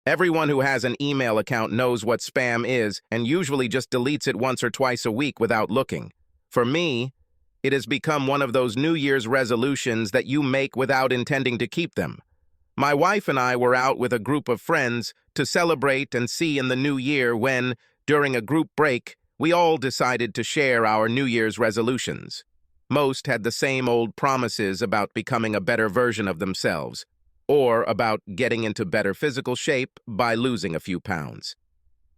Everyone who has an email account knows what spam is and usually just deletes it once or twice a week without looking. For me, it has become one of those New Year's resolutions that you make without intending to keep them. My wife and I were out with a group of friends to celebrate and see in the new year when, during a group break, we all decided to share our New Year's resolutions. Most had the same old promises about becoming a better version of themselves, or about getting into better physical shape by losing a few pounds.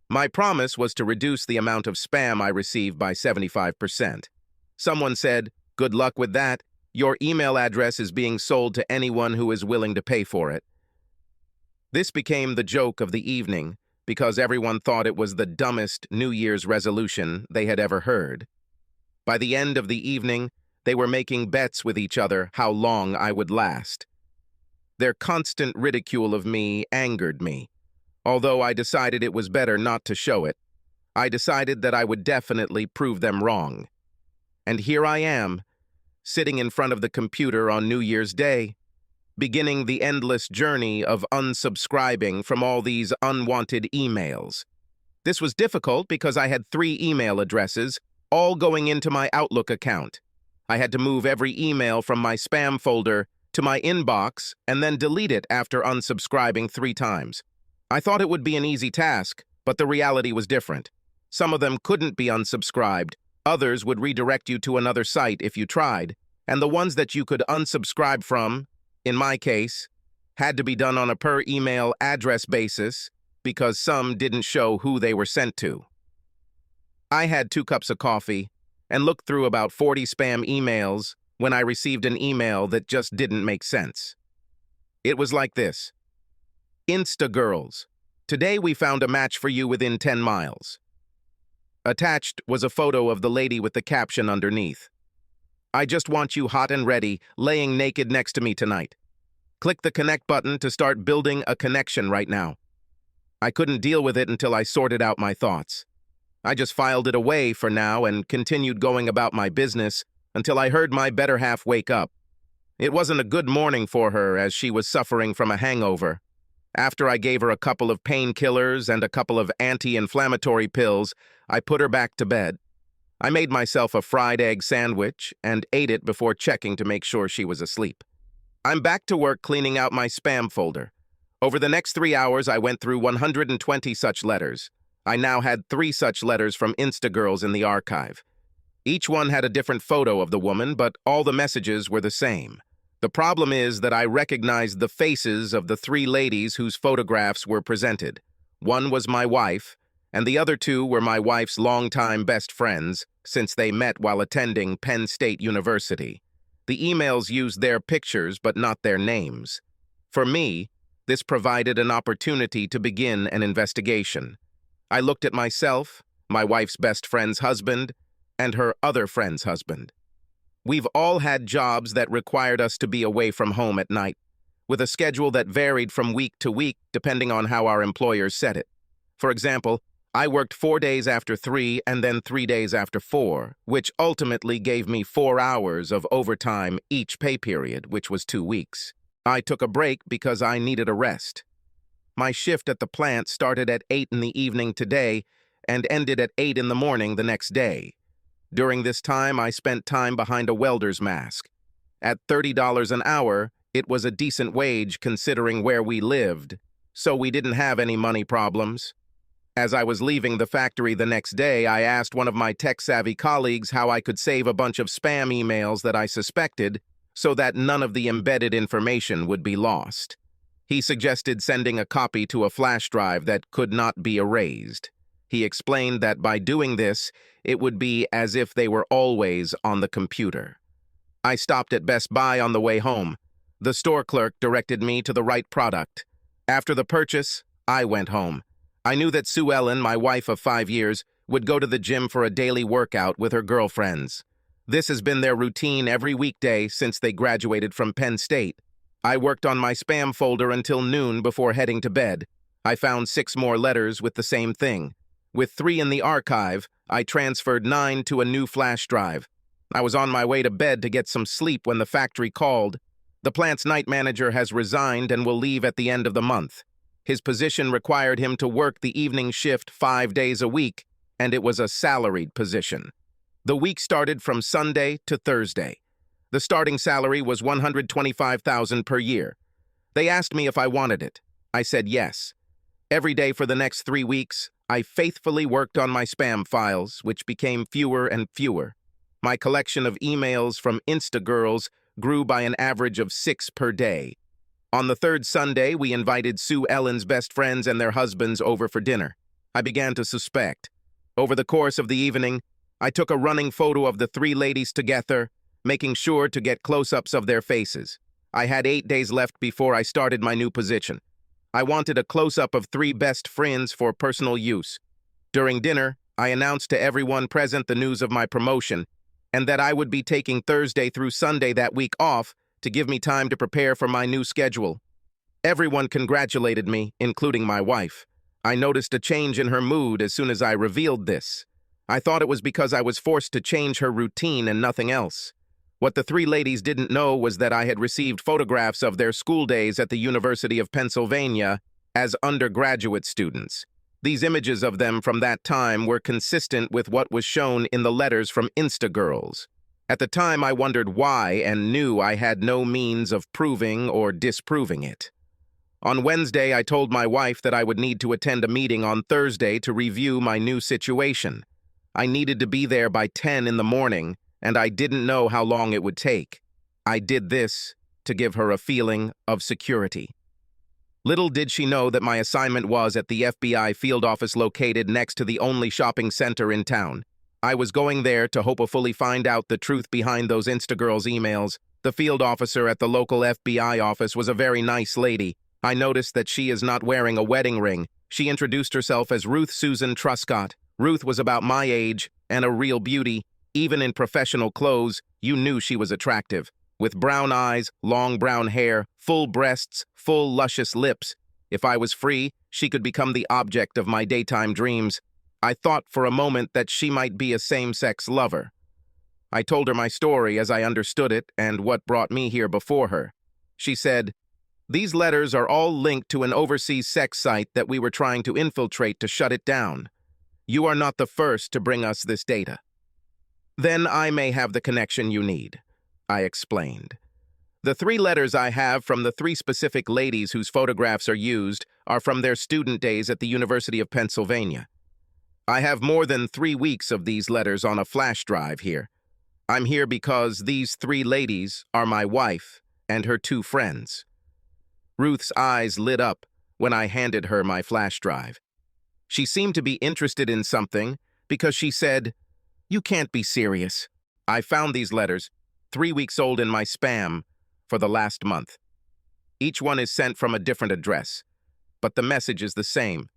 My promise was to reduce the amount of spam I receive by 75%. Someone said, "Good luck with that. Your email address is being sold to anyone who is willing to pay for it." This became the joke of the evening because everyone thought it was the dumbest New Year's resolution they had ever heard. By the end of the evening, they were making bets with each other how long I would last. Their constant ridicule of me angered me. Although I decided it was better not to show it, I decided that I would definitely prove them wrong. And here I am, sitting in front of the computer on New Year's Day, beginning the endless journey of unsubscribing from all these unwanted emails. This was difficult because I had 3 email addresses, all going into my Outlook account. I had to move every email from my spam folder to my inbox and then delete it after unsubscribing 3 times. I thought it would be an easy task, but the reality was different. Some of them couldn't be unsubscribed, others would redirect you to another site if you tried, and the ones that you could unsubscribe from, in my case, had to be done on a per-email address basis because some didn't show who they were sent to. I had 2 cups of coffee and looked through about 40 spam emails when I received an email that just didn't make sense. It was like this: Insta girls, today we found a match for you within 10 miles. Attached was a photo of the lady with the caption underneath: I just want you hot and ready, laying naked next to me tonight. Click the connect button to start building a connection right now. I couldn't deal with it until I sorted out my thoughts. I just filed it away for now and continued going about my business until I heard my better half wake up. It wasn't a good morning for her as she was suffering from a hangover. After I gave her a couple of painkillers and a couple of anti-inflammatory pills, I put her back to bed. I made myself a fried egg sandwich and ate it before checking to make sure she was asleep. I'm back to work cleaning out my spam folder. Over the next 3 hours, I went through 120 such letters. I now had 3 such letters from Instagirls in the archive. Each one had a different photo of the woman, but all the messages were the same. The problem is that I recognized the faces of the 3 ladies whose photographs were presented. One was my wife, and the other 2 were my wife's longtime best friends, since they met while attending Penn State University. The emails used their pictures but not their names. For me, this provided an opportunity to begin an investigation. I looked at myself, my wife's best friend's husband, and her other friend's husband. We've all had jobs that required us to be away from home at night, with a schedule that varied from week to week depending on how our employers set it. For example, I worked 4 days after 3 and then 3 days after 4, which ultimately gave me 4 hours of overtime each pay period, which was 2 weeks. I took a break because I needed a rest. My shift at the plant started at 8 in the evening today and ended at 8 in the morning the next day. During this time, I spent time behind a welder's mask. At $30 an hour, it was a decent wage considering where we lived, so we didn't have any money problems. As I was leaving the factory the next day, I asked one of my tech-savvy colleagues how I could save a bunch of spam emails that I suspected so that none of the embedded information would be lost. He suggested sending a copy to a flash drive that could not be erased. He explained that by doing this, it would be as if they were always on the computer. I stopped at Best Buy on the way home. The store clerk directed me to the right product. After the purchase, I went home. I knew that Sue Ellen, my wife of 5 years, would go to the gym for a daily workout with her girlfriends. This has been their routine every weekday since they graduated from Penn State. I worked on my spam folder until noon before heading to bed. I found 6 more letters with the same thing. With 3 in the archive, I transferred 9 to a new flash drive. I was on my way to bed to get some sleep when the factory called. The plant's night manager has resigned and will leave at the end of the month. His position required him to work the evening shift 5 days a week, and it was a salaried position. The week started from Sunday to Thursday. The starting salary was $125,000 per year. They asked me if I wanted it. I said yes. Every day for the next 3 weeks, I faithfully worked on my spam files, which became fewer and fewer. My collection of emails from Insta girls grew by an average of 6 per day. On the third Sunday, we invited Sue Ellen's best friends and their husbands over for dinner. I began to suspect. Over the course of the evening, I took a running photo of the 3 ladies together, making sure to get close-ups of their faces. I had 8 days left before I started my new position. I wanted a close-up of 3 best friends for personal use. During dinner, I announced to everyone present the news of my promotion, and that I would be taking Thursday through Sunday that week off to give me time to prepare for my new schedule. Everyone congratulated me, including my wife. I noticed a change in her mood as soon as I revealed this. I thought it was because I was forced to change her routine and nothing else. What the 3 ladies didn't know was that I had received photographs of their school days at the University of Pennsylvania as undergraduate students. These images of them from that time were consistent with what was shown in the letters from Insta girls. At the time, I wondered why and knew I had no means of proving or disproving it. On Wednesday, I told my wife that I would need to attend a meeting on Thursday to review my new situation. I needed to be there by 10 in the morning, and I didn't know how long it would take. I did this to give her a feeling of security. Little did she know that my assignment was at the FBI field office located next to the only shopping center in town. I was going there to hopefully find out the truth behind those Instagirls emails. The field officer at the local FBI office was a very nice lady. I noticed that she is not wearing a wedding ring. She introduced herself as Ruth Susan Truscott. Ruth was about my age and a real beauty. Even in professional clothes, you knew she was attractive. With brown eyes, long brown hair, full breasts, full luscious lips. If I was free, she could become the object of my daytime dreams. I thought for a moment that she might be a same-sex lover. I told her my story as I understood it and what brought me here before her. She said, "These letters are all linked to an overseas sex site that we were trying to infiltrate to shut it down. You are not the first to bring us this data." "Then I may have the connection you need," I explained. "The 3 letters I have from the 3 specific ladies whose photographs are used are from their student days at the University of Pennsylvania. I have more than 3 weeks of these letters on a flash drive here. I'm here because these 3 ladies are my wife and her 2 friends." Ruth's eyes lit up when I handed her my flash drive. She seemed to be interested in something because she said, "You can't be serious. I found these letters, 3 weeks old, in my spam for the last month. Each one is sent from a different address, but the message is the same.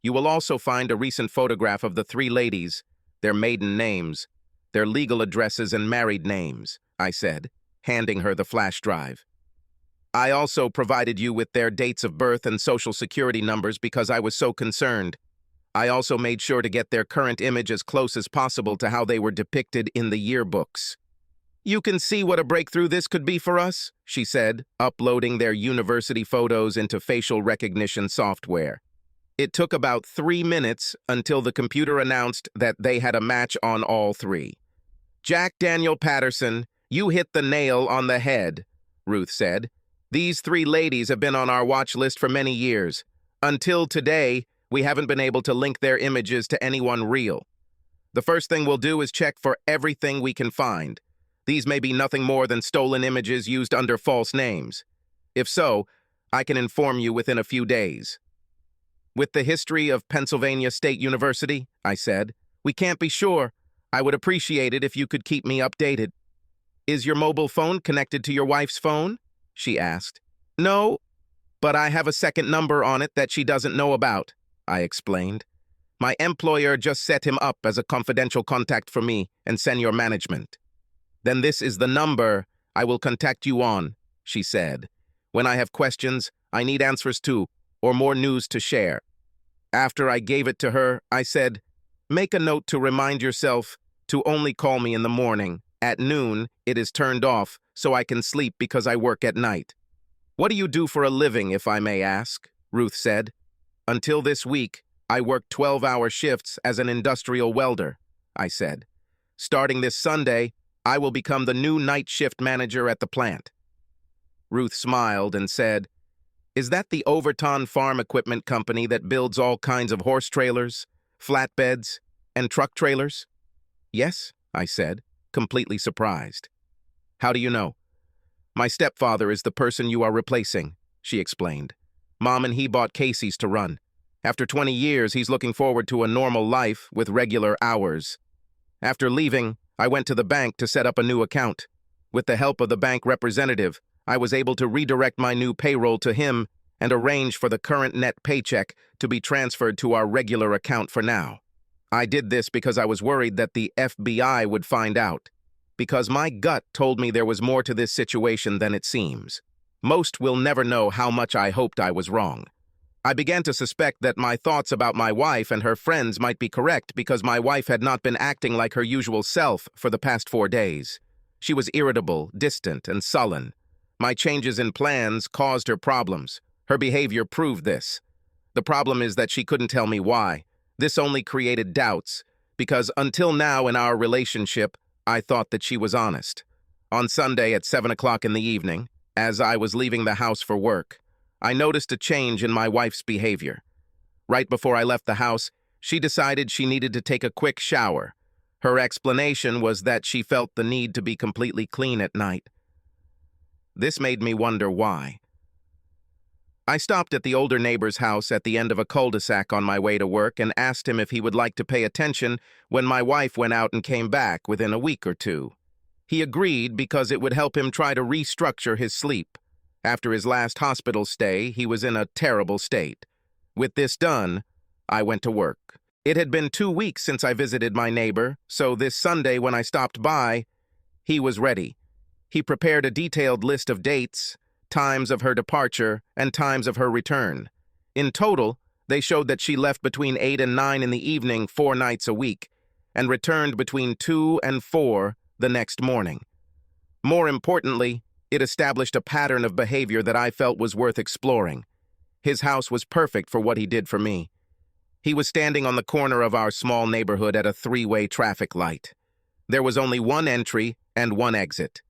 You will also find a recent photograph of the 3 ladies, their maiden names, their legal addresses and married names," I said, handing her the flash drive. "I also provided you with their dates of birth and social security numbers because I was so concerned. I also made sure to get their current image as close as possible to how they were depicted in the yearbooks." "You can see what a breakthrough this could be for us," she said, uploading their university photos into facial recognition software. It took about 3 minutes until the computer announced that they had a match on all 3. "Jack Daniel Patterson, you hit the nail on the head," Ruth said. "These 3 ladies have been on our watch list for many years. Until today, we haven't been able to link their images to anyone real. The first thing we'll do is check for everything we can find. These may be nothing more than stolen images used under false names. If so, I can inform you within a few days." "With the history of Pennsylvania State University," I said, "we can't be sure. I would appreciate it if you could keep me updated." "Is your mobile phone connected to your wife's phone?" she asked. "No, but I have a second number on it that she doesn't know about," I explained. "My employer just set him up as a confidential contact for me and senior management." "Then this is the number I will contact you on," she said. "When I have questions, I need answers to, or more news to share." After I gave it to her, I said, "Make a note to remind yourself to only call me in the morning. At noon, it is turned off, so I can sleep because I work at night." "What do you do for a living, if I may ask?" Ruth said. "Until this week, I worked 12-hour shifts as an industrial welder," I said. "Starting this Sunday, I will become the new night shift manager at the plant." Ruth smiled and said, "Is that the Overton Farm Equipment Company that builds all kinds of horse trailers, flatbeds, and truck trailers?" "Yes," I said, completely surprised. "How do you know?" "My stepfather is the person you are replacing," she explained. "Mom and he bought Casey's to run. After 20 years, he's looking forward to a normal life with regular hours. After leaving, I went to the bank to set up a new account. With the help of the bank representative, I was able to redirect my new payroll to him and arrange for the current net paycheck to be transferred to our regular account for now. I did this because I was worried that the FBI would find out, because my gut told me there was more to this situation than it seems. Most will never know how much I hoped I was wrong. I began to suspect that my thoughts about my wife and her friends might be correct because my wife had not been acting like her usual self for the past 4 days. She was irritable, distant, and sullen. My changes in plans caused her problems. Her behavior proved this. The problem is that she couldn't tell me why. This only created doubts, because until now in our relationship, I thought that she was honest. On Sunday at 7 o'clock in the evening, as I was leaving the house for work, I noticed a change in my wife's behavior. Right before I left the house, she decided she needed to take a quick shower. Her explanation was that she felt the need to be completely clean at night. This made me wonder why. I stopped at the older neighbor's house at the end of a cul-de-sac on my way to work and asked him if he would like to pay attention when my wife went out and came back within a week or 2. He agreed because it would help him try to restructure his sleep. After his last hospital stay, he was in a terrible state. With this done, I went to work. It had been 2 weeks since I visited my neighbor, so this Sunday when I stopped by, he was ready. He prepared a detailed list of dates, times of her departure, and times of her return. In total, they showed that she left between 8 and 9 in the evening 4 nights a week, and returned between 2 and 4 the next morning. More importantly, it established a pattern of behavior that I felt was worth exploring. His house was perfect for what he did for me. He was standing on the corner of our small neighborhood at a 3-way traffic light. There was only one entry and one exit.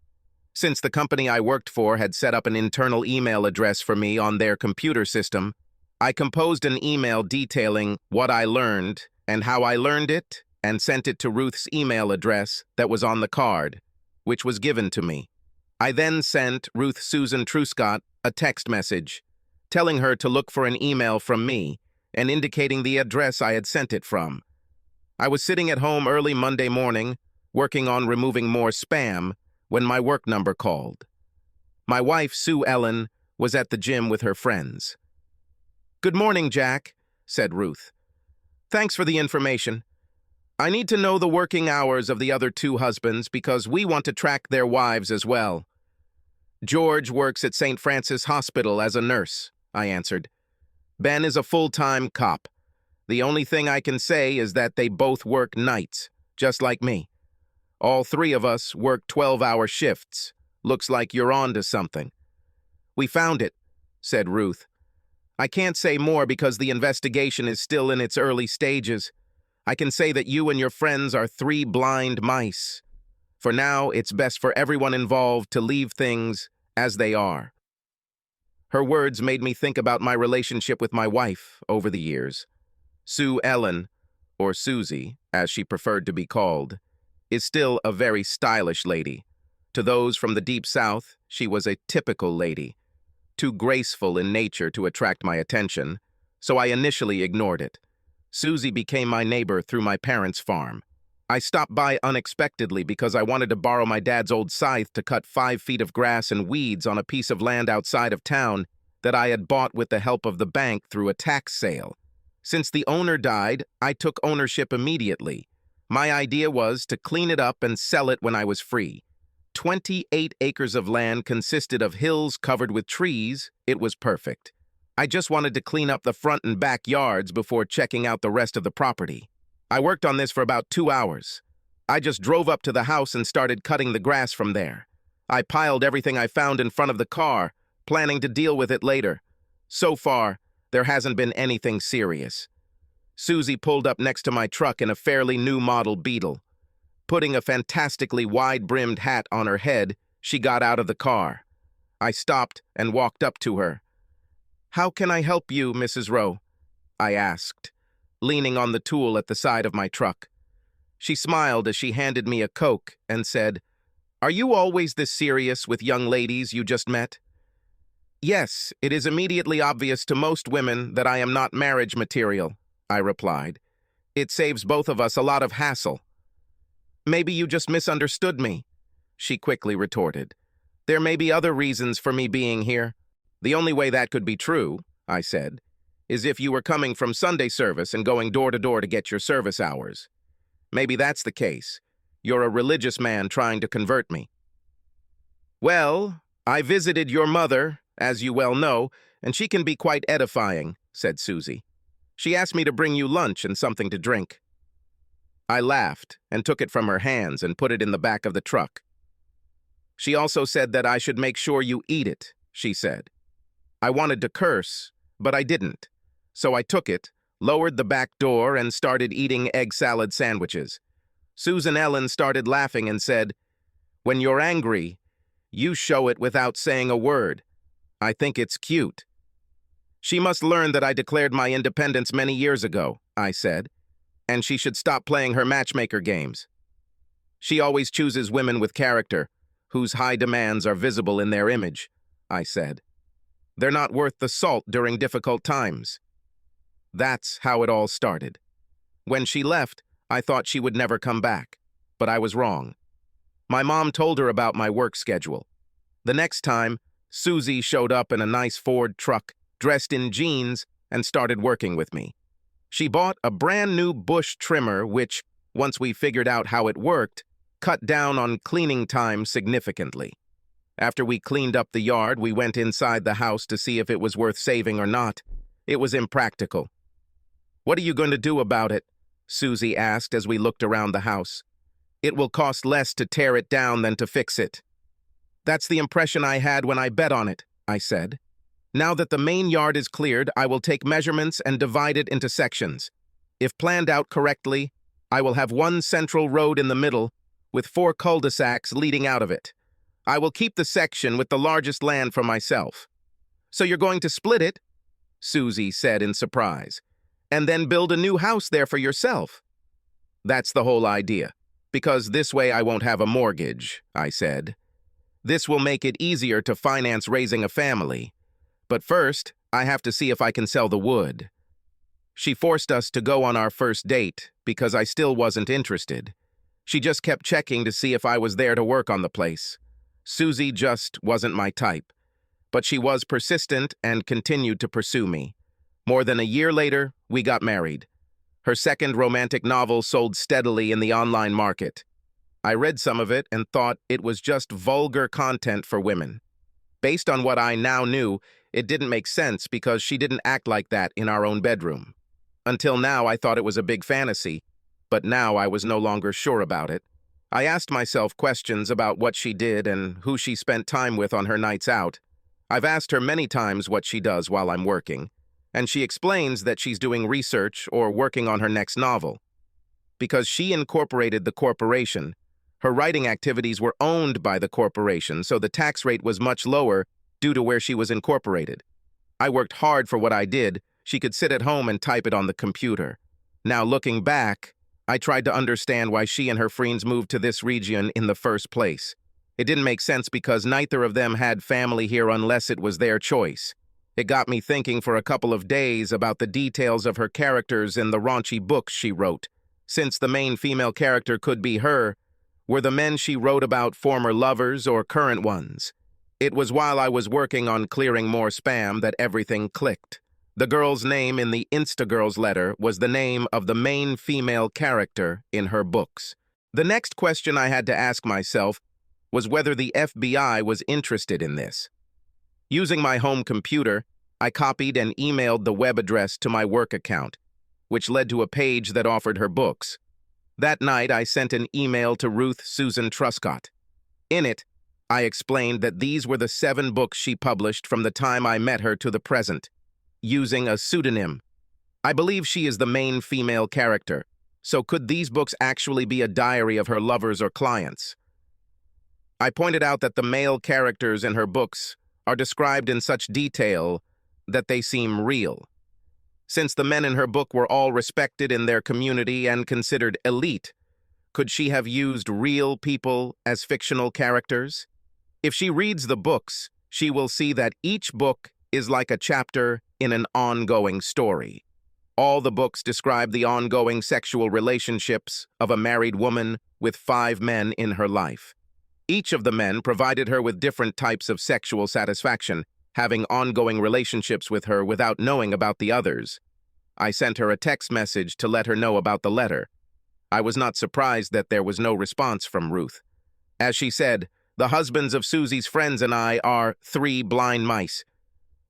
Since the company I worked for had set up an internal email address for me on their computer system, I composed an email detailing what I learned and how I learned it and sent it to Ruth's email address that was on the card, which was given to me. I then sent Ruth Susan Truscott a text message, telling her to look for an email from me and indicating the address I had sent it from. I was sitting at home early Monday morning, working on removing more spam, when my work number called. My wife, Sue Ellen, was at the gym with her friends. "Good morning, Jack," said Ruth. "Thanks for the information. I need to know the working hours of the other 2 husbands because we want to track their wives as well." "George works at St. Francis Hospital as a nurse," I answered. "Ben is a full-time cop. The only thing I can say is that they both work nights, just like me. All 3 of us work 12-hour shifts. Looks like you're on to something." "We found it," said Ruth. "I can't say more because the investigation is still in its early stages. I can say that you and your friends are 3 blind mice. For now, it's best for everyone involved to leave things as they are." Her words made me think about my relationship with my wife over the years. Sue Ellen, or Susie, as she preferred to be called, is still a very stylish lady. To those from the Deep South, she was a typical lady, too graceful in nature to attract my attention, so I initially ignored it. Susie became my neighbor through my parents' farm. I stopped by unexpectedly because I wanted to borrow my dad's old scythe to cut 5 feet of grass and weeds on a piece of land outside of town that I had bought with the help of the bank through a tax sale. Since the owner died, I took ownership immediately. My idea was to clean it up and sell it when I was free. 28 acres of land consisted of hills covered with trees. It was perfect. I just wanted to clean up the front and back yards before checking out the rest of the property. I worked on this for about 2 hours. I just drove up to the house and started cutting the grass from there. I piled everything I found in front of the car, planning to deal with it later. So far, There hasn't been anything serious. Susie pulled up next to my truck in a fairly new model Beetle. Putting a fantastically wide-brimmed hat on her head, she got out of the car. I stopped and walked up to her. "How can I help you, Mrs. Rowe?" I asked, leaning on the tool at the side of my truck. She smiled as she handed me a Coke and said, "Are you always this serious with young ladies you just met?" "Yes, it is immediately obvious to most women that I am not marriage material," I replied. "It saves both of us a lot of hassle." "Maybe you just misunderstood me," she quickly retorted. "There may be other reasons for me being here." "The only way that could be true," I said, "is if you were coming from Sunday service and going door to door to get your service hours. Maybe that's the case. You're a religious man trying to convert me." "Well, I visited your mother, as you well know, and she can be quite edifying," said Susie. "She asked me to bring you lunch and something to drink." I laughed and took it from her hands and put it in the back of the truck. "She also said that I should make sure you eat it," she said. I wanted to curse, but I didn't. So I took it, lowered the back door, and started eating egg salad sandwiches. Susan Ellen started laughing and said, "When you're angry, you show it without saying a word. I think it's cute." "She must learn that I declared my independence many years ago," I said, "and she should stop playing her matchmaker games. She always chooses women with character, whose high demands are visible in their image," I said. "They're not worth the salt during difficult times." That's how it all started. When she left, I thought she would never come back, but I was wrong. My mom told her about my work schedule. The next time, Susie showed up in a nice Ford truck, dressed in jeans, and started working with me. She bought a brand new bush trimmer which, once we figured out how it worked, cut down on cleaning time significantly. After we cleaned up the yard, we went inside the house to see if it was worth saving or not. It was impractical. "What are you going to do about it?" Susie asked as we looked around the house. "It will cost less to tear it down than to fix it." "That's the impression I had when I bet on it," I said. "Now that the main yard is cleared, I will take measurements and divide it into sections. If planned out correctly, I will have one central road in the middle with 4 cul-de-sacs leading out of it. I will keep the section with the largest land for myself." "So you're going to split it?" Susie said in surprise. "And then build a new house there for yourself?" "That's the whole idea, because this way I won't have a mortgage," I said. "This will make it easier to finance raising a family. But first, I have to see if I can sell the wood." She forced us to go on our first date because I still wasn't interested. She just kept checking to see if I was there to work on the place. Susie just wasn't my type. But she was persistent and continued to pursue me. More than a year later, we got married. Her second romantic novel sold steadily in the online market. I read some of it and thought it was just vulgar content for women. Based on what I now knew, it didn't make sense because she didn't act like that in our own bedroom. Until now, I thought it was a big fantasy, but now I was no longer sure about it. I asked myself questions about what she did and who she spent time with on her nights out. I've asked her many times what she does while I'm working, and she explains that she's doing research or working on her next novel. Because she incorporated the corporation, her writing activities were owned by the corporation, so the tax rate was much lower due to where she was incorporated. I worked hard for what I did. She could sit at home and type it on the computer. Now, looking back, I tried to understand why she and her friends moved to this region in the first place. It didn't make sense because neither of them had family here unless it was their choice. It got me thinking for a couple of days about the details of her characters in the raunchy books she wrote. Since the main female character could be her, were the men she wrote about former lovers or current ones? It was while I was working on clearing more spam that everything clicked. The girl's name in the Instagirls letter was the name of the main female character in her books. The next question I had to ask myself was whether the FBI was interested in this. Using my home computer, I copied and emailed the web address to my work account, which led to a page that offered her books. That night, I sent an email to Ruth Susan Truscott. In it, I explained that these were the 7 books she published from the time I met her to the present. using a pseudonym. I believe she is the main female character. So could these books actually be a diary of her lovers or clients? I pointed out that the male characters in her books are described in such detail that they seem real. Since the men in her book were all respected in their community and considered elite, could she have used real people as fictional characters? If she reads the books, she will see that each book is like a chapter in an ongoing story. All the books describe the ongoing sexual relationships of a married woman with 5 men in her life. Each of the men provided her with different types of sexual satisfaction, having ongoing relationships with her without knowing about the others. I sent her a text message to let her know about the letter. I was not surprised that there was no response from Ruth. As she said, "The husbands of Susie's friends and I are 3 blind mice."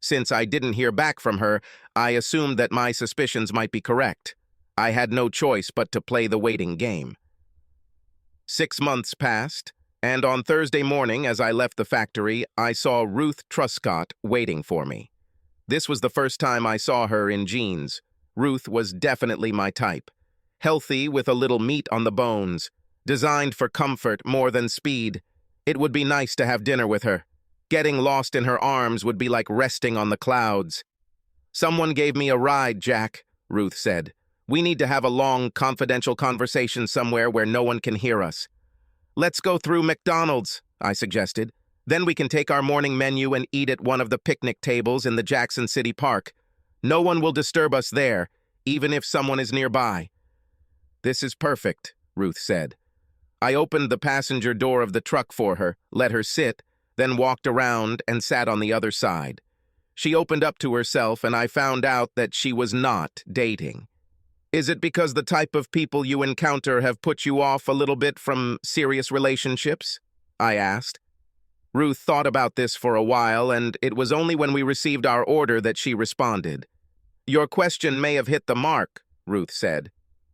Since I didn't hear back from her, I assumed that my suspicions might be correct. I had no choice but to play the waiting game. 6 months passed, and on Thursday morning as I left the factory, I saw Ruth Truscott waiting for me. This was the first time I saw her in jeans. Ruth was definitely my type. Healthy with a little meat on the bones, designed for comfort more than speed. It would be nice to have dinner with her. Getting lost in her arms would be like resting on the clouds. "Someone gave me a ride, Jack," Ruth said. "We need to have a long, confidential conversation somewhere where no one can hear us." "Let's go through McDonald's," I suggested. "Then we can take our morning menu and eat at one of the picnic tables in the Jackson City Park. No one will disturb us there, even if someone is nearby." "This is perfect," Ruth said. I opened the passenger door of the truck for her, let her sit, then walked around and sat on the other side. She opened up to herself, and I found out that she was not dating. "Is it because the type of people you encounter have put you off a little bit from serious relationships?" I asked. Ruth thought about this for a while, and it was only when we received our order that she responded. "Your question may have hit the mark," Ruth said.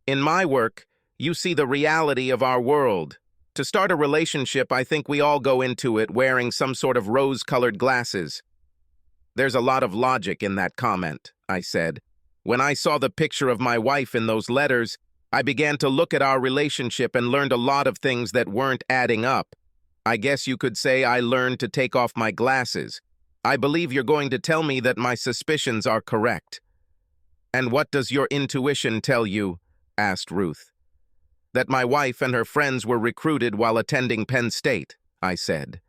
"In my work, you see the reality of our world. To start a relationship, I think we all go into it wearing some sort of rose-colored glasses." "There's a lot of logic in that comment," I said. "When I saw the picture of my wife in those letters, I began to look at our relationship and learned a lot of things that weren't adding up. I guess you could say I learned to take off my glasses. I believe you're going to tell me that my suspicions are correct." "And what does your intuition tell you?" asked Ruth. "That my wife and her friends were recruited while attending Penn State," I said.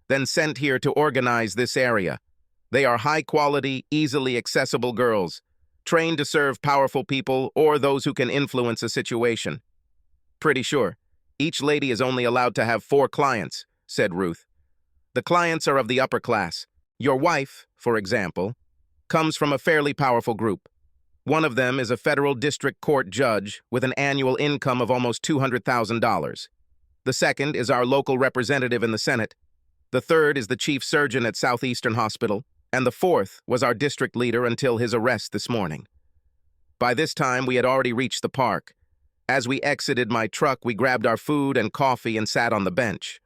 "Then sent here to organize this area. They are high-quality, easily accessible girls, trained to serve powerful people or those who can influence a situation." "Pretty sure. Each lady is only allowed to have 4 clients," said Ruth. "The clients are of the upper class. Your wife, for example, comes from a fairly powerful group. One of them is a federal district court judge with an annual income of almost $200,000. The second is our local representative in the Senate. The third is the chief surgeon at Southeastern Hospital. And the fourth was our district leader until his arrest this morning." By this time, we had already reached the park. As we exited my truck, we grabbed our food and coffee and sat on the bench.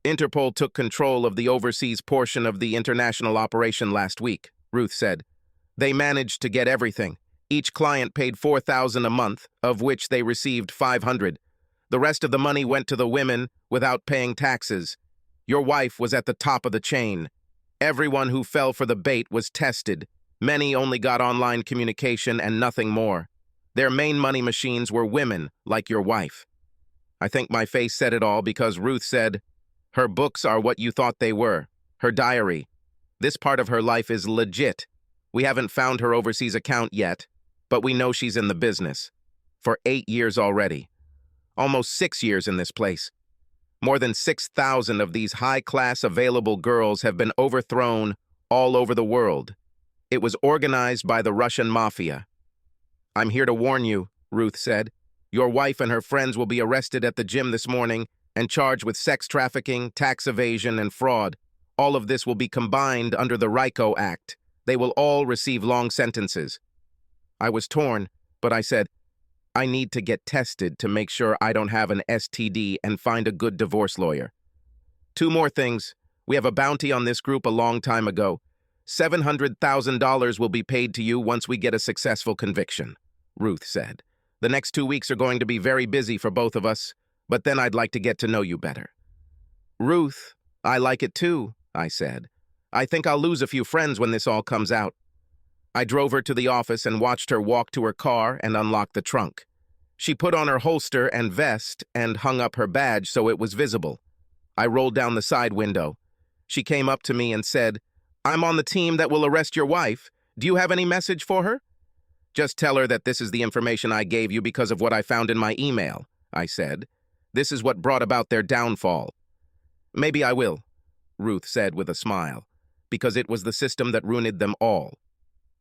"Interpol took control of the overseas portion of the international operation last week," Ruth said. "They managed to get everything. Each client paid $4,000 a month, of which they received $500. The rest of the money went to the women without paying taxes. Your wife was at the top of the chain. Everyone who fell for the bait was tested. Many only got online communication and nothing more. Their main money machines were women, like your wife." I think my face said it all because Ruth said, "Her books are what you thought they were. Her diary. This part of her life is legit. We haven't found her overseas account yet, but we know she's in the business. For 8 years already. Almost 6 years in this place. More than 6,000 of these high-class available girls have been overthrown all over the world. It was organized by the Russian mafia." "I'm here to warn you," Ruth said. "Your wife and her friends will be arrested at the gym this morning and charged with sex trafficking, tax evasion, and fraud. All of this will be combined under the RICO Act. They will all receive long sentences." I was torn, but I said, "I need to get tested to make sure I don't have an STD and find a good divorce lawyer." "2 more things. We have a bounty on this group a long time ago. $700,000 will be paid to you once we get a successful conviction, Ruth said. The next 2 weeks are going to be very busy for both of us, but then I'd like to get to know you better. Ruth, I like it too, I said. I think I'll lose a few friends when this all comes out. I drove her to the office and watched her walk to her car and unlock the trunk. She put on her holster and vest and hung up her badge so it was visible. I rolled down the side window. She came up to me and said, "I'm on the team that will arrest your wife. Do you have any message for her?" "Just tell her that this is the information I gave you because of what I found in my email," I said. "This is what brought about their downfall." "Maybe I will," Ruth said with a smile, "because it was the system that ruined them all."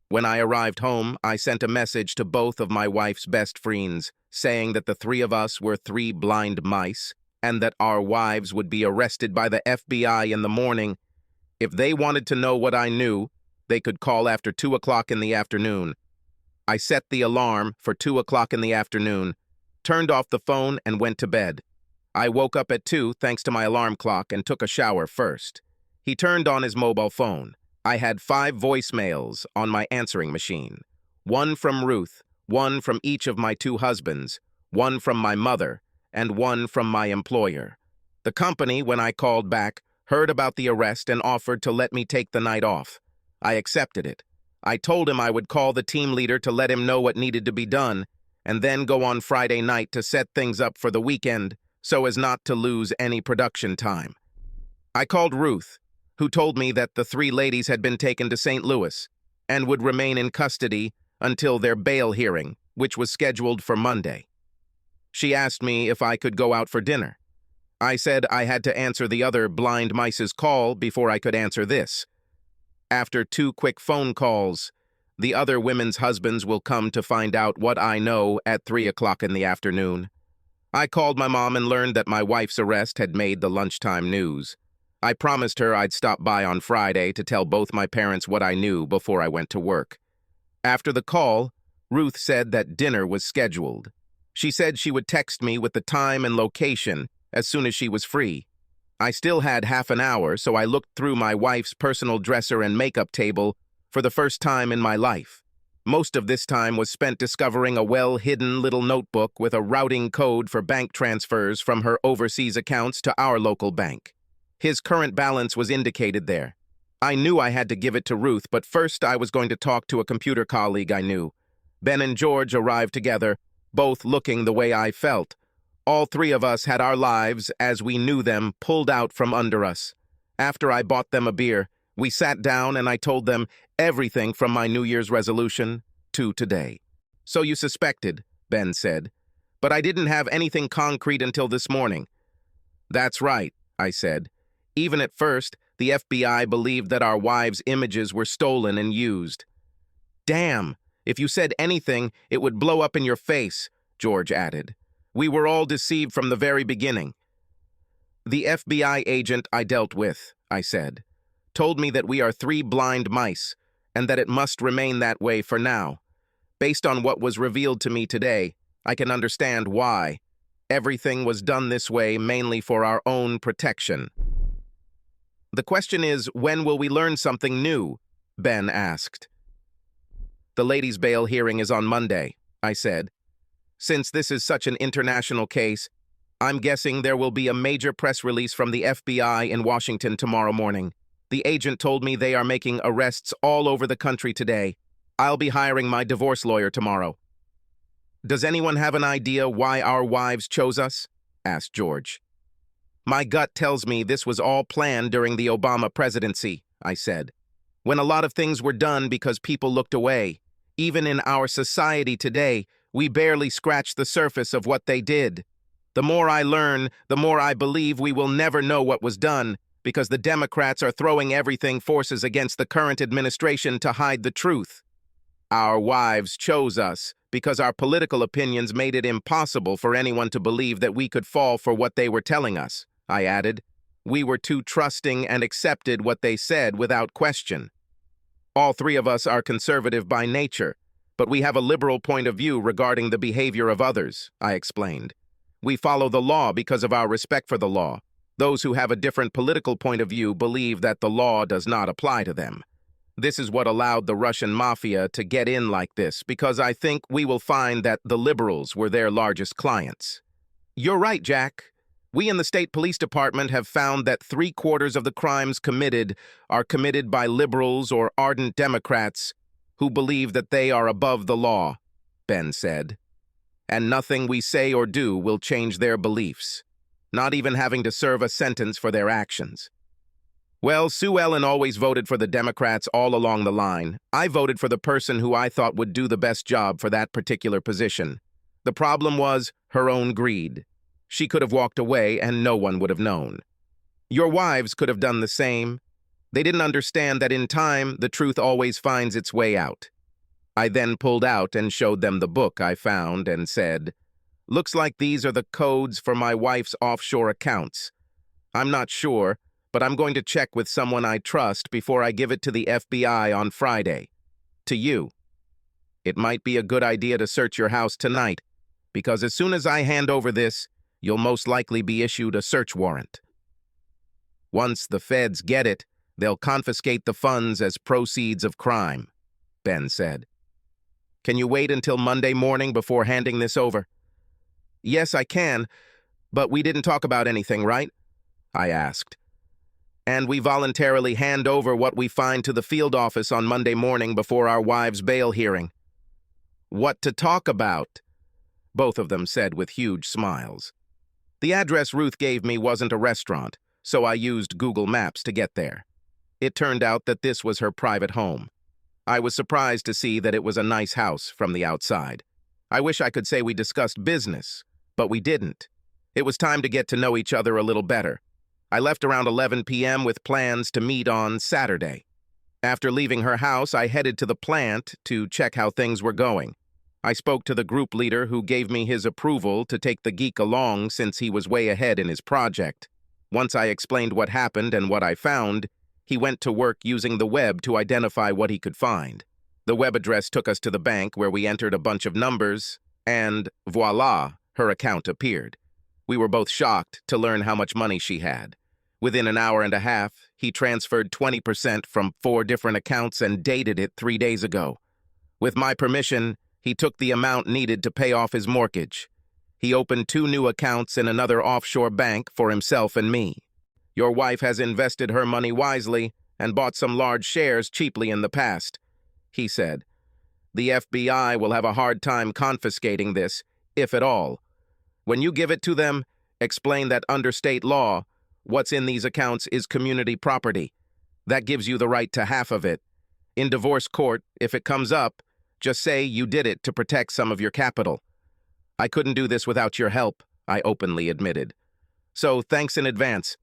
When I arrived home, I sent a message to both of my wife's best friends, saying that the three of us were three blind mice, and that our wives would be arrested by the FBI in the morning. If they wanted to know what I knew, they could call after 2 o'clock in the afternoon. I set the alarm for 2 o'clock in the afternoon, turned off the phone, and went to bed. I woke up at 2 thanks to my alarm clock and took a shower first. He turned on his mobile phone. I had 5 voicemails on my answering machine. 1 from Ruth, 1 from each of my 2 husbands, 1 from my mother, and 1 from my employer. The company, when I called back, heard about the arrest and offered to let me take the night off. I accepted it. I told him I would call the team leader to let him know what needed to be done, and then go on Friday night to set things up for the weekend so as not to lose any production time. I called Ruth, who told me that the 3 ladies had been taken to St. Louis and would remain in custody until their bail hearing, which was scheduled for Monday. She asked me if I could go out for dinner. I said I had to answer the other blind mice's call before I could answer this. After 2 quick phone calls, the other women's husbands will come to find out what I know at 3 o'clock in the afternoon. I called my mom and learned that my wife's arrest had made the lunchtime news. I promised her I'd stop by on Friday to tell both my parents what I knew before I went to work. After the call, Ruth said that dinner was scheduled. She said she would text me with the time and location as soon as she was free. I still had half an hour, so I looked through my wife's personal dresser and makeup table for the first time in my life. Most of this time was spent discovering a well-hidden little notebook with a routing code for bank transfers from her overseas accounts to our local bank. His current balance was indicated there. I knew I had to give it to Ruth, but first I was going to talk to a computer colleague I knew. Ben and George arrived together, both looking the way I felt. All 3 of us had our lives, as we knew them, pulled out from under us. After I bought them a beer, we sat down and I told them everything from my New Year's resolution to today. "So you suspected," Ben said, "but I didn't have anything concrete until this morning." "That's right," I said. "Even at first, the FBI believed that our wives' images were stolen and used." "Damn, if you said anything, it would blow up in your face," George added. "We were all deceived from the very beginning." "The FBI agent I dealt with," I said, "told me that we are 3 blind mice, and that it must remain that way for now. Based on what was revealed to me today, I can understand why. Everything was done this way mainly for our own protection." "The question is, when will we learn something new?" Ben asked. "The ladies' bail hearing is on Monday," I said. "Since this is such an international case, I'm guessing there will be a major press release from the FBI in Washington tomorrow morning. The agent told me they are making arrests all over the country today. I'll be hiring my divorce lawyer tomorrow." "Does anyone have an idea why our wives chose us?" asked George. "My gut tells me this was all planned during the Obama presidency," I said, "when a lot of things were done because people looked away. Even in our society today, we barely scratch the surface of what they did. The more I learn, the more I believe we will never know what was done, because the Democrats are throwing everything forces against the current administration to hide the truth. Our wives chose us because our political opinions made it impossible for anyone to believe that we could fall for what they were telling us," I added. "We were too trusting and accepted what they said without question. All 3 of us are conservative by nature, but we have a liberal point of view regarding the behavior of others," I explained. "We follow the law because of our respect for the law. Those who have a different political point of view believe that the law does not apply to them." This is what allowed the Russian mafia to get in like this, because I think we will find that the liberals were their largest clients. You're right, Jack. We in the state police department have found that 3/4 of the crimes committed are committed by liberals or ardent Democrats who believe that they are above the law, Ben said. And nothing we say or do will change their beliefs, not even having to serve a sentence for their actions. Well, Sue Ellen always voted for the Democrats all along the line. I voted for the person who I thought would do the best job for that particular position. The problem was her own greed. She could have walked away and no one would have known. Your wives could have done the same. They didn't understand that in time, the truth always finds its way out. I then pulled out and showed them the book I found and said, "Looks like these are the codes for my wife's offshore accounts. I'm not sure, but I'm going to check with someone I trust before I give it to the FBI on Friday. To you. It might be a good idea to search your house tonight, because as soon as I hand over this, you'll most likely be issued a search warrant. Once the feds get it, they'll confiscate the funds as proceeds of crime," Ben said. "Can you wait until Monday morning before handing this over?" "Yes, I can, but we didn't talk about anything, right?" I asked. "And we voluntarily hand over what we find to the field office on Monday morning before our wives' bail hearing." "What to talk about?" both of them said with huge smiles. The address Ruth gave me wasn't a restaurant, so I used Google Maps to get there. It turned out that this was her private home. I was surprised to see that it was a nice house from the outside. I wish I could say we discussed business, but we didn't. It was time to get to know each other a little better. I left around 11 p.m. with plans to meet on Saturday. After leaving her house, I headed to the plant to check how things were going. I spoke to the group leader who gave me his approval to take the geek along since he was way ahead in his project. Once I explained what happened and what I found, he went to work using the web to identify what he could find. The web address took us to the bank where we entered a bunch of numbers, and voila, her account appeared. We were both shocked to learn how much money she had. Within an hour and a half, he transferred 20% from 4 different accounts and dated it 3 days ago. With my permission, he took the amount needed to pay off his mortgage. He opened 2 new accounts in another offshore bank for himself and me. Your wife has invested her money wisely and bought some large shares cheaply in the past," he said. "The FBI will have a hard time confiscating this, if at all. When you give it to them, explain that under state law, what's in these accounts is community property. That gives you the right to half of it. In divorce court, if it comes up, just say you did it to protect some of your capital. I couldn't do this without your help," I openly admitted. "So thanks in advance."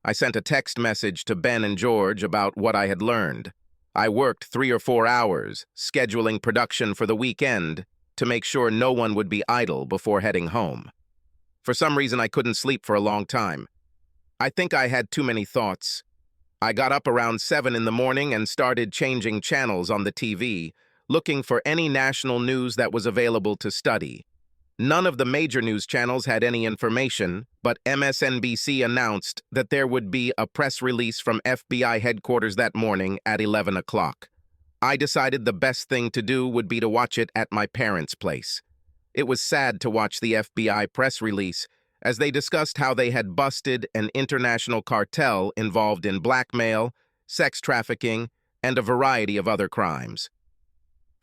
I sent a text message to Ben and George about what I had learned. I worked 3 or 4 hours, scheduling production for the weekend to make sure no one would be idle before heading home. For some reason, I couldn't sleep for a long time. I think I had too many thoughts. I got up around 7 in the morning and started changing channels on the TV, looking for any national news that was available to study. None of the major news channels had any information, but MSNBC announced that there would be a press release from FBI headquarters that morning at 11 o'clock. I decided the best thing to do would be to watch it at my parents' place. It was sad to watch the FBI press release, as they discussed how they had busted an international cartel involved in blackmail, sex trafficking, and a variety of other crimes.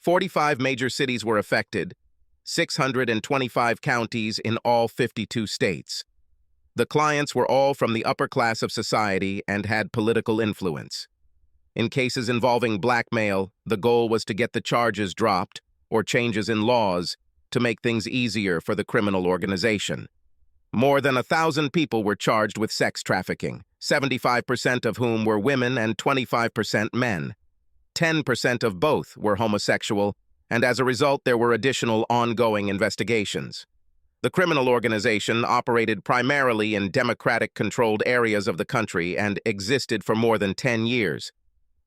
45 major cities were affected, 625 counties in all 52 states. The clients were all from the upper class of society and had political influence. In cases involving blackmail, the goal was to get the charges dropped or changes in laws to make things easier for the criminal organization. More than 1,000 people were charged with sex trafficking, 75% of whom were women and 25% men. 10% of both were homosexual, and as a result, there were additional ongoing investigations. The criminal organization operated primarily in Democratic-controlled areas of the country and existed for more than 10 years.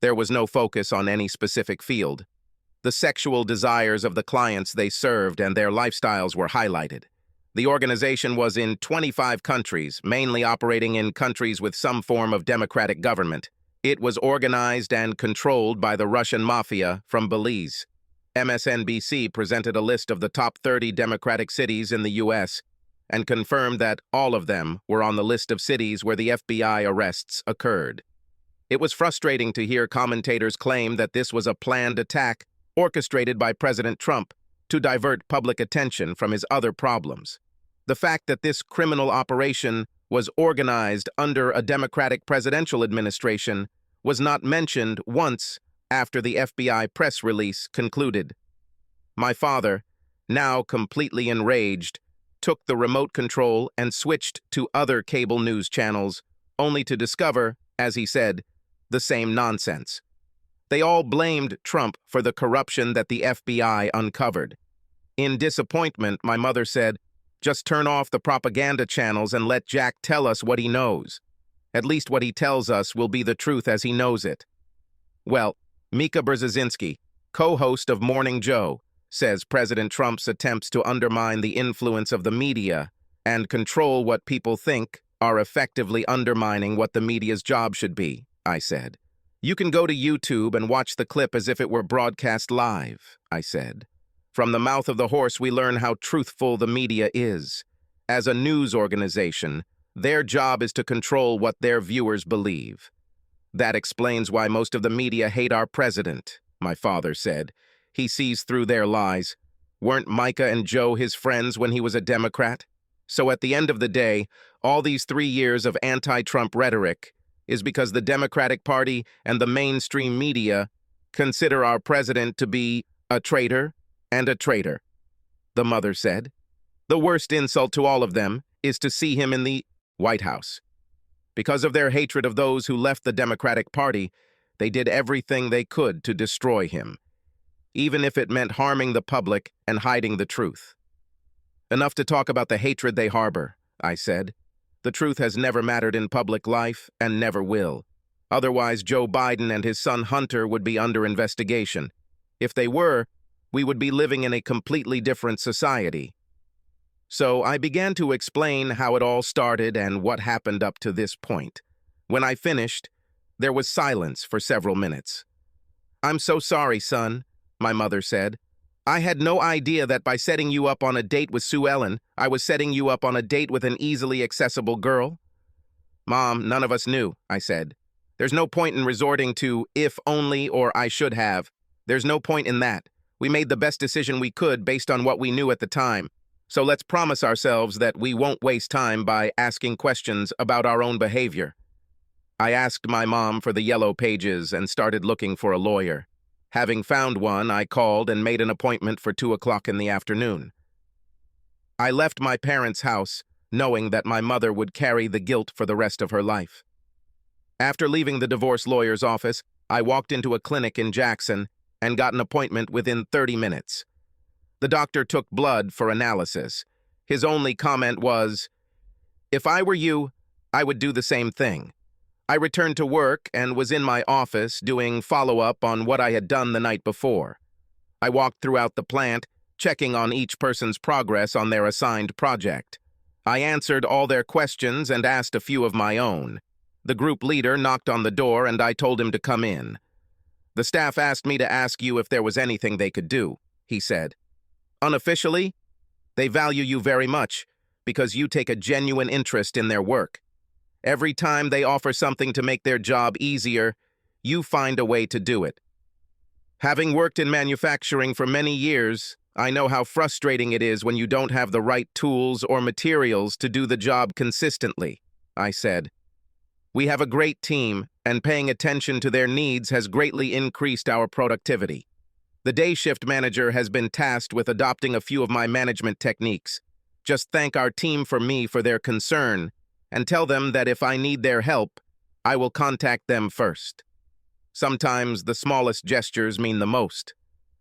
There was no focus on any specific field. The sexual desires of the clients they served and their lifestyles were highlighted. The organization was in 25 countries, mainly operating in countries with some form of democratic government. It was organized and controlled by the Russian mafia from Belize. MSNBC presented a list of the top 30 Democratic cities in the U.S. and confirmed that all of them were on the list of cities where the FBI arrests occurred. It was frustrating to hear commentators claim that this was a planned attack orchestrated by President Trump to divert public attention from his other problems. The fact that this criminal operation was organized under a Democratic presidential administration was not mentioned once after the FBI press release concluded. My father, now completely enraged, took the remote control and switched to other cable news channels, only to discover, as he said, the same nonsense. They all blamed Trump for the corruption that the FBI uncovered. In disappointment, my mother said, "Just turn off the propaganda channels and let Jack tell us what he knows. At least what he tells us will be the truth as he knows it." Well, Mika Brzezinski, co-host of Morning Joe, says President Trump's attempts to undermine the influence of the media and control what people think are effectively undermining what the media's job should be, I said. You can go to YouTube and watch the clip as if it were broadcast live, I said. From the mouth of the horse, we learn how truthful the media is. As a news organization, their job is to control what their viewers believe. That explains why most of the media hate our president, my father said. He sees through their lies. Weren't Micah and Joe his friends when he was a Democrat? So at the end of the day, all these 3 years of anti-Trump rhetoric is because the Democratic Party and the mainstream media consider our president to be a traitor and a traitor, the mother said. The worst insult to all of them is to see him in the White House. Because of their hatred of those who left the Democratic Party, they did everything they could to destroy him, even if it meant harming the public and hiding the truth. Enough to talk about the hatred they harbor, I said. The truth has never mattered in public life and never will. Otherwise, Joe Biden and his son Hunter would be under investigation. If they were, we would be living in a completely different society. So I began to explain how it all started and what happened up to this point. When I finished, there was silence for several minutes. "I'm so sorry, son," my mother said. "I had no idea that by setting you up on a date with Sue Ellen, I was setting you up on a date with an easily accessible girl." "Mom, none of us knew," I said. "There's no point in resorting to if only or I should have. There's no point in that. We made the best decision we could based on what we knew at the time. So let's promise ourselves that we won't waste time by asking questions about our own behavior." I asked my mom for the yellow pages and started looking for a lawyer. Having found one, I called and made an appointment for 2 o'clock in the afternoon. I left my parents' house, knowing that my mother would carry the guilt for the rest of her life. After leaving the divorce lawyer's office, I walked into a clinic in Jackson and got an appointment within 30 minutes. The doctor took blood for analysis. His only comment was, "If I were you, I would do the same thing." I returned to work and was in my office doing follow-up on what I had done the night before. I walked throughout the plant, checking on each person's progress on their assigned project. I answered all their questions and asked a few of my own. The group leader knocked on the door and I told him to come in. "The staff asked me to ask you if there was anything they could do," he said. "Unofficially, they value you very much because you take a genuine interest in their work. Every time they offer something to make their job easier, you find a way to do it. Having worked in manufacturing for many years, I know how frustrating it is when you don't have the right tools or materials to do the job consistently," I said. "We have a great team, and paying attention to their needs has greatly increased our productivity. The day shift manager has been tasked with adopting a few of my management techniques. Just thank our team for me for their concern, and tell them that if I need their help, I will contact them first. Sometimes the smallest gestures mean the most.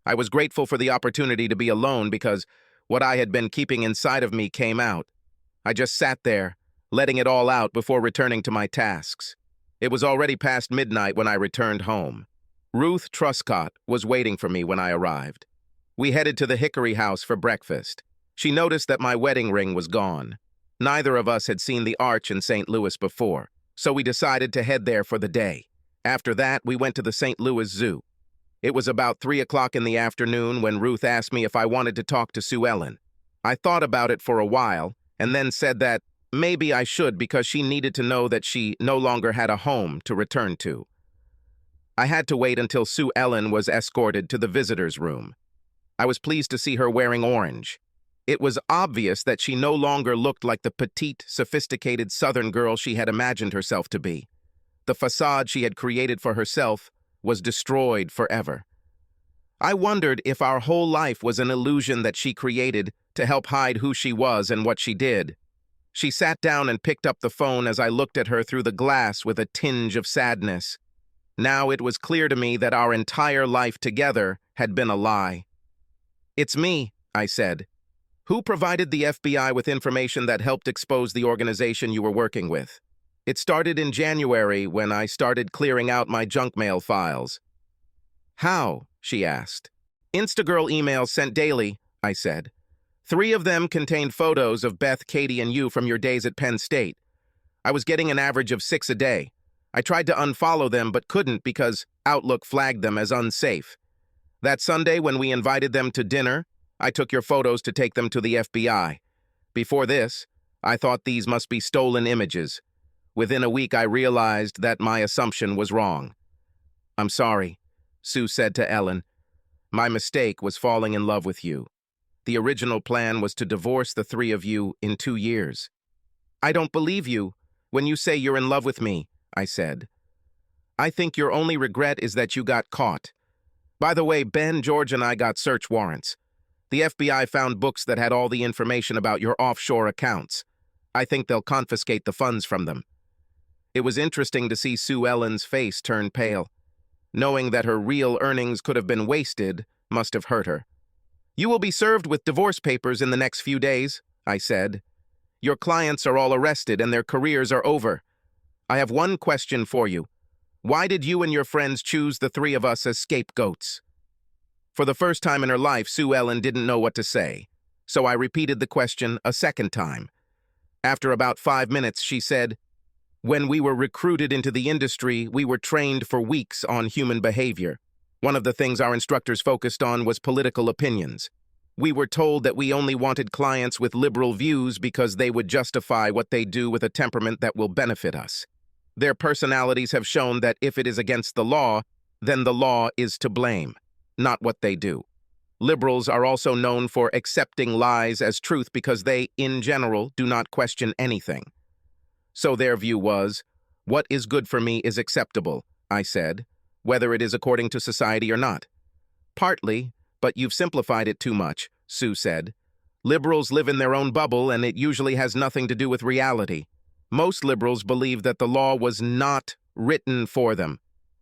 I was grateful for the opportunity to be alone because what I had been keeping inside of me came out. I just sat there, letting it all out before returning to my tasks. It was already past midnight when I returned home. Ruth Truscott was waiting for me when I arrived. We headed to the Hickory House for breakfast. She noticed that my wedding ring was gone. Neither of us had seen the Arch in St. Louis before, so we decided to head there for the day. After that, we went to the St. Louis Zoo. It was about 3 o'clock in the afternoon when Ruth asked me if I wanted to talk to Sue Ellen. I thought about it for a while and then said that maybe I should because she needed to know that she no longer had a home to return to. I had to wait until Sue Ellen was escorted to the visitor's room. I was pleased to see her wearing orange. It was obvious that she no longer looked like the petite, sophisticated Southern girl she had imagined herself to be. The facade she had created for herself was destroyed forever. I wondered if our whole life was an illusion that she created to help hide who she was and what she did. She sat down and picked up the phone as I looked at her through the glass with a tinge of sadness. Now it was clear to me that our entire life together had been a lie. "It's me," I said. "Who provided the FBI with information that helped expose the organization you were working with?" "It started in January when I started clearing out my junk mail files." "How?" she asked. "Instagirl emails sent daily," I said. 3 of them contained photos of Beth, Katie, and you from your days at Penn State. I was getting an average of 6 a day. I tried to unfollow them but couldn't because Outlook flagged them as unsafe. That Sunday when we invited them to dinner, I took your photos to take them to the FBI. Before this, I thought these must be stolen images. Within a week, I realized that my assumption was wrong. "I'm sorry," Sue said to Ellen. "My mistake was falling in love with you. The original plan was to divorce the 3 of you in 2 years." "I don't believe you when you say you're in love with me," I said. "I think your only regret is that you got caught. By the way, Ben, George, and I got search warrants. The FBI found books that had all the information about your offshore accounts. I think they'll confiscate the funds from them." It was interesting to see Sue Ellen's face turn pale. Knowing that her real earnings could have been wasted must have hurt her. "You will be served with divorce papers in the next few days," I said. "Your clients are all arrested and their careers are over. I have one question for you. Why did you and your friends choose the 3 of us as scapegoats?" For the first time in her life, Sue Ellen didn't know what to say, so I repeated the question a second time. After about 5 minutes, she said, "When we were recruited into the industry, we were trained for weeks on human behavior. One of the things our instructors focused on was political opinions. We were told that we only wanted clients with liberal views because they would justify what they do with a temperament that will benefit us. Their personalities have shown that if it is against the law, then the law is to blame, not what they do. Liberals are also known for accepting lies as truth because they, in general, do not question anything. So their view was, what is good for me is acceptable," I said, "whether it is according to society or not." "Partly, but you've simplified it too much," Sue said. "Liberals live in their own bubble and it usually has nothing to do with reality. Most liberals believe that the law was not written for them.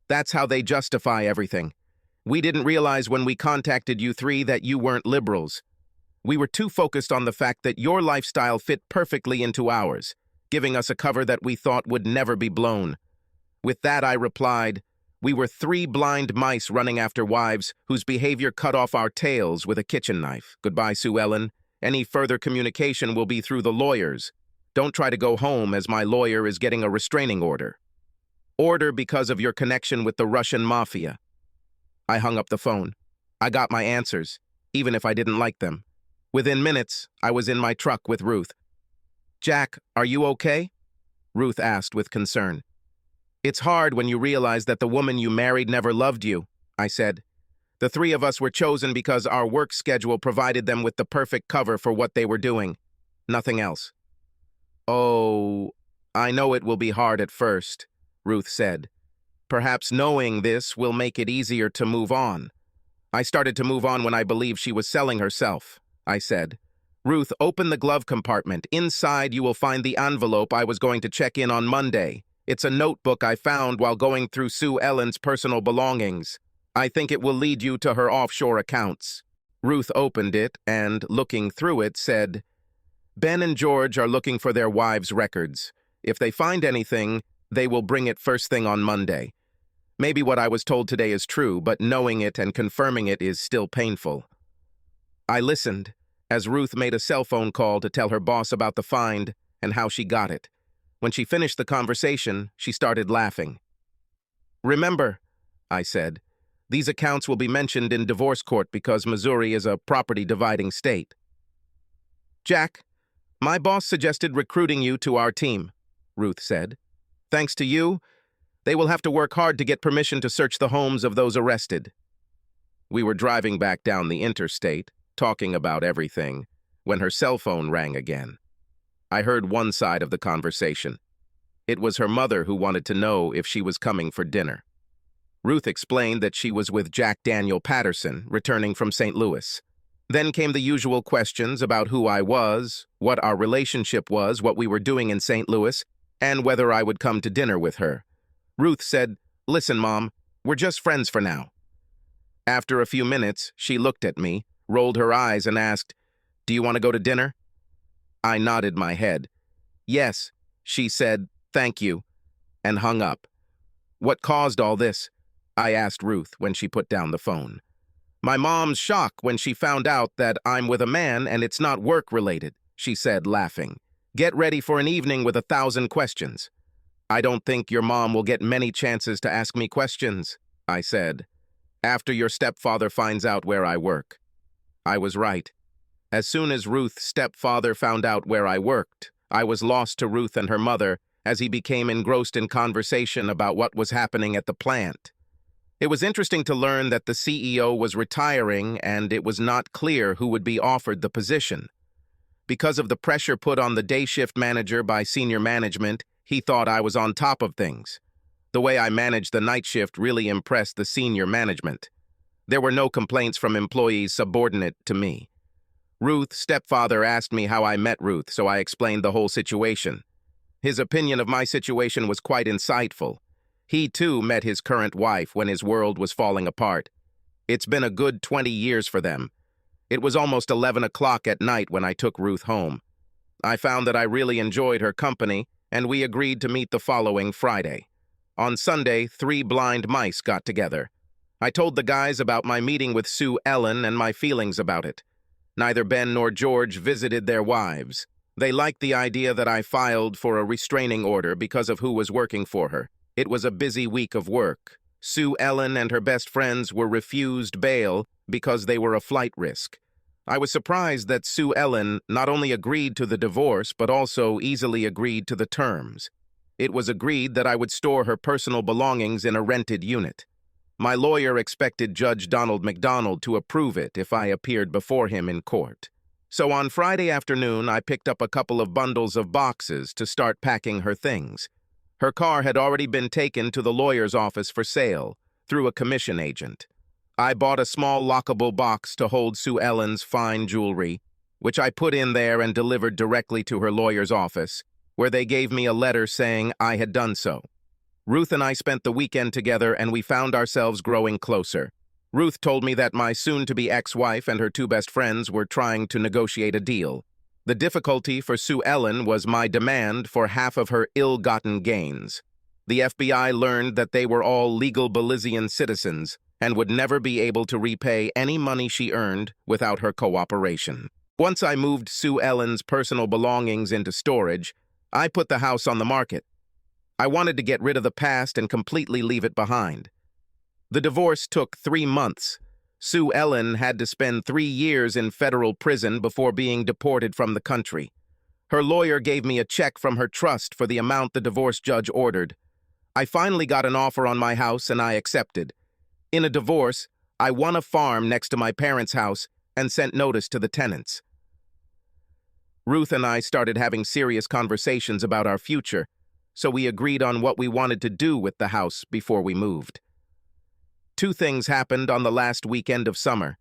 That's how they justify everything. We didn't realize when we contacted you 3 that you weren't liberals. We were too focused on the fact that your lifestyle fit perfectly into ours, giving us a cover that we thought would never be blown. With that, I replied, we were 3 blind mice running after wives whose behavior cut off our tails with a kitchen knife. Goodbye, Sue Ellen. Any further communication will be through the lawyers. Don't try to go home as my lawyer is getting a restraining order. Order because of your connection with the Russian mafia." I hung up the phone. I got my answers, even if I didn't like them. Within minutes, I was in my truck with Ruth. "Jack, are you okay?" Ruth asked with concern. "It's hard when you realize that the woman you married never loved you," I said. "The 3 of us were chosen because our work schedule provided them with the perfect cover for what they were doing. Nothing else." "Oh, I know it will be hard at first," Ruth said. "Perhaps knowing this will make it easier to move on." "I started to move on when I believed she was selling herself," I said. "Ruth, open the glove compartment. Inside you will find the envelope I was going to check in on Monday. It's a notebook I found while going through Sue Ellen's personal belongings. I think it will lead you to her offshore accounts." Ruth opened it and, looking through it, said, "Ben and George are looking for their wives' records. If they find anything, they will bring it first thing on Monday. Maybe what I was told today is true, but knowing it and confirming it is still painful." I listened as Ruth made a cell phone call to tell her boss about the find and how she got it. When she finished the conversation, she started laughing. Remember, I said, these accounts will be mentioned in divorce court because Missouri is a property-dividing state. Jack, my boss suggested recruiting you to our team, Ruth said. Thanks to you, they will have to work hard to get permission to search the homes of those arrested. We were driving back down the interstate, talking about everything, when her cell phone rang again. I heard one side of the conversation. It was her mother who wanted to know if she was coming for dinner. Ruth explained that she was with Jack Daniel Patterson, returning from St. Louis. Then came the usual questions about who I was, what our relationship was, what we were doing in St. Louis, and whether I would come to dinner with her. Ruth said, "Listen, Mom, we're just friends for now." After a few minutes, she looked at me, rolled her eyes, and asked, "Do you want to go to dinner?" I nodded my head. "Yes," she said, "thank you," and hung up. "What caused all this?" I asked Ruth when she put down the phone. "My mom's shock when she found out that I'm with a man and it's not work-related," she said, laughing. "Get ready for an evening with 1,000 questions." "I don't think your mom will get many chances to ask me questions," I said, "after your stepfather finds out where I work." I was right. As soon as Ruth's stepfather found out where I worked, I was lost to Ruth and her mother as he became engrossed in conversation about what was happening at the plant. It was interesting to learn that the CEO was retiring and it was not clear who would be offered the position. Because of the pressure put on the day shift manager by senior management, he thought I was on top of things. The way I managed the night shift really impressed the senior management. There were no complaints from employees subordinate to me. Ruth's stepfather asked me how I met Ruth, so I explained the whole situation. His opinion of my situation was quite insightful. He, too, met his current wife when his world was falling apart. It's been a good 20 years for them. It was almost 11 o'clock at night when I took Ruth home. I found that I really enjoyed her company, and we agreed to meet the following Friday. On Sunday, 3 blind mice got together. I told the guys about my meeting with Sue Ellen and my feelings about it. Neither Ben nor George visited their wives. They liked the idea that I filed for a restraining order because of who was working for her. It was a busy week of work. Sue Ellen and her best friends were refused bail because they were a flight risk. I was surprised that Sue Ellen not only agreed to the divorce, but also easily agreed to the terms. It was agreed that I would store her personal belongings in a rented unit. My lawyer expected Judge Donald McDonald to approve it if I appeared before him in court. So on Friday afternoon, I picked up a couple of bundles of boxes to start packing her things. Her car had already been taken to the lawyer's office for sale, through a commission agent. I bought a small lockable box to hold Sue Ellen's fine jewelry, which I put in there and delivered directly to her lawyer's office, where they gave me a letter saying I had done so. Ruth and I spent the weekend together and we found ourselves growing closer. Ruth told me that my soon-to-be ex-wife and her 2 best friends were trying to negotiate a deal. The difficulty for Sue Ellen was my demand for half of her ill-gotten gains. The FBI learned that they were all legal Belizean citizens and would never be able to repay any money she earned without her cooperation. Once I moved Sue Ellen's personal belongings into storage, I put the house on the market. I wanted to get rid of the past and completely leave it behind. The divorce took 3 months. Sue Ellen had to spend 3 years in federal prison before being deported from the country. Her lawyer gave me a check from her trust for the amount the divorce judge ordered. I finally got an offer on my house and I accepted. In a divorce, I won a farm next to my parents' house and sent notice to the tenants. Ruth and I started having serious conversations about our future, so we agreed on what we wanted to do with the house before we moved. 2 things happened on the last weekend of summer.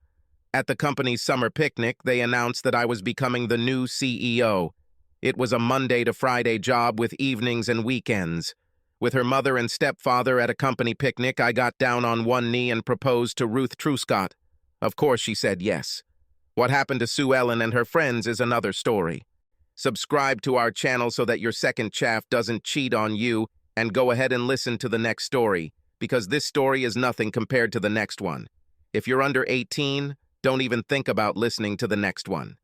At the company's summer picnic, they announced that I was becoming the new CEO. It was a Monday to Friday job with evenings and weekends. With her mother and stepfather at a company picnic, I got down on one knee and proposed to Ruth Truscott. Of course, she said yes. What happened to Sue Ellen and her friends is another story. Subscribe to our channel so that your second chaff doesn't cheat on you, and go ahead and listen to the next story, because this story is nothing compared to the next one. If you're under 18, don't even think about listening to the next one.